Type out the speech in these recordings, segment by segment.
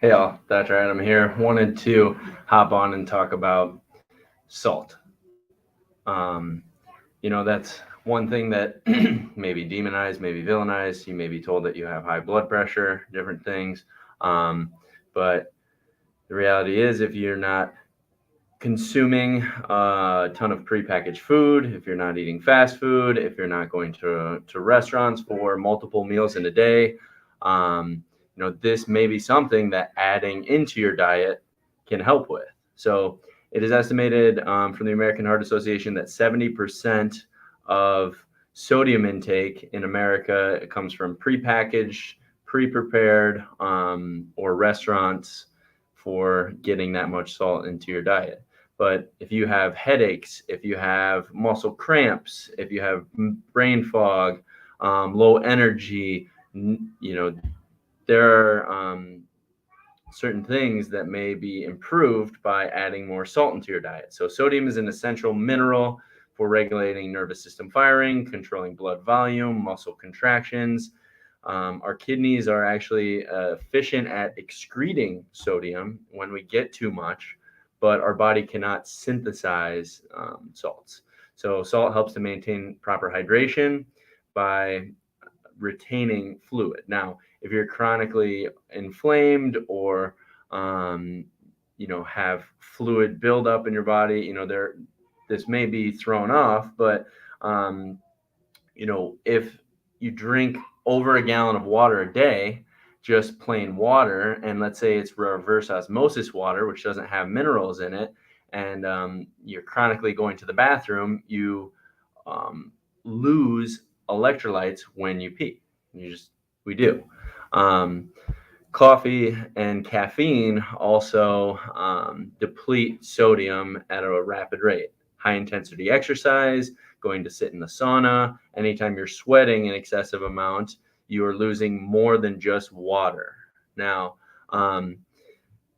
Hey all, Dr. Adam here. Wanted to hop on and talk about salt. Um, that's one thing that may be demonized, maybe villainized. You may be told that you have high blood pressure, different things. Um, but the reality is, if you're not consuming a ton of prepackaged food, if you're not eating fast food, if you're not going to restaurants for multiple meals in a day, this may be something that adding into your diet can help with. So it is estimated from the American Heart Association that 70% of sodium intake in America comes from prepackaged, pre-prepared, or restaurants for getting that much salt into your diet. But if you have headaches, if you have muscle cramps, if you have brain fog, low energy, there are certain things that may be improved by adding more salt into your diet. So sodium is an essential mineral for regulating nervous system firing, controlling blood volume, muscle contractions. Our kidneys are actually efficient at excreting sodium when we get too much, but our body cannot synthesize salts. So salt helps to maintain proper hydration by retaining fluid. Now, if you're chronically inflamed or have fluid buildup in your body, this may be thrown off. But if you drink over a gallon of water a day, just plain water, and let's say it's reverse osmosis water, which doesn't have minerals in it, and you're chronically going to the bathroom, you lose electrolytes when you pee. We do. Um, Coffee and caffeine also deplete sodium at a rapid rate. High intensity exercise, going to sit in the sauna, anytime you're sweating an excessive amount, you are losing more than just water. Now,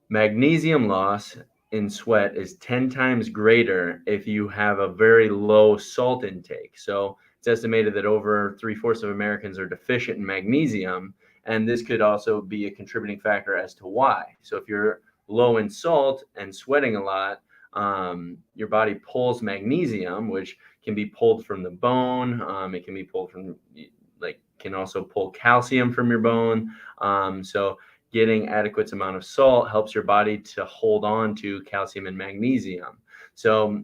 magnesium loss in sweat is 10 times greater if you have a very low salt intake. So it's estimated that over 3/4 of Americans are deficient in magnesium, and this could also be a contributing factor as to why. So if you're low in salt and sweating a lot, your body pulls magnesium, which can be pulled from the bone. It can be pulled from, can also pull calcium from your bone. So getting adequate amount of salt helps your body to hold on to calcium and magnesium. So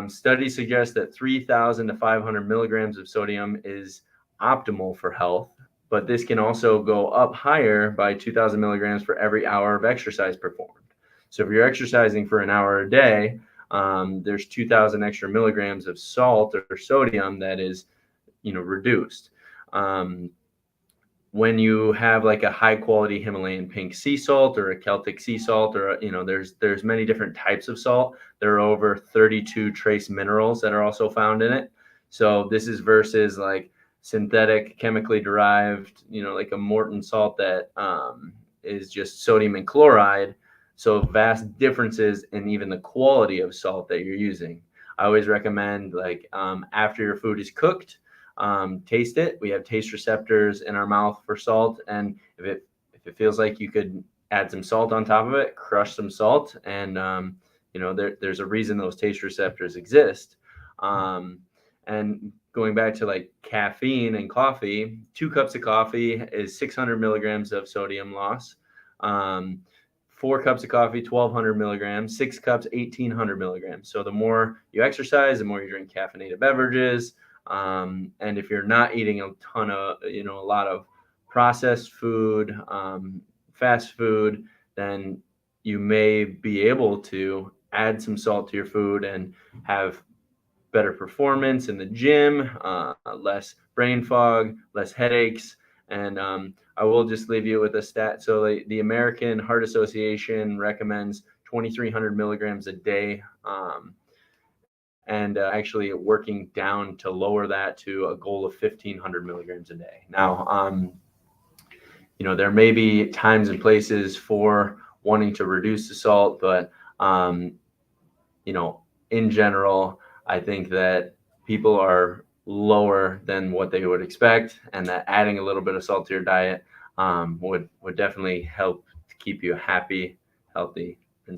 studies suggest that 3,000 to 500 milligrams of sodium is optimal for health, but this can also go up higher by 2,000 milligrams for every hour of exercise performed. So if you're exercising for an hour a day, there's 2,000 extra milligrams of salt or sodium that is, reduced. When you have like a high quality Himalayan pink sea salt or a Celtic sea salt, or there's many different types of salt. There are over 32 trace minerals that are also found in it. So this is versus like synthetic chemically derived, like a Morton salt that is just sodium and chloride. So vast differences in even the quality of salt that you're using. I always recommend after your food is cooked, taste it. We have taste receptors in our mouth for salt, and if it feels like you could add some salt on top of it, crush some salt, and there's a reason those taste receptors exist. And going back to like caffeine and coffee, 2 cups of coffee is 600 milligrams of sodium loss. 4 cups of coffee, 1,200 milligrams. 6 cups, 1,800 milligrams. So the more you exercise, the more you drink caffeinated beverages. And if you're not eating a ton of, a lot of processed food, fast food, then you may be able to add some salt to your food and have better performance in the gym, less brain fog, less headaches. And I will just leave you with a stat. So the American Heart Association recommends 2,300 milligrams a day. And actually working down to lower that to a goal of 1,500 milligrams a day. Now, there may be times and places for wanting to reduce the salt, but, in general, I think that people are lower than what they would expect, and that adding a little bit of salt to your diet would definitely help keep you happy, healthy,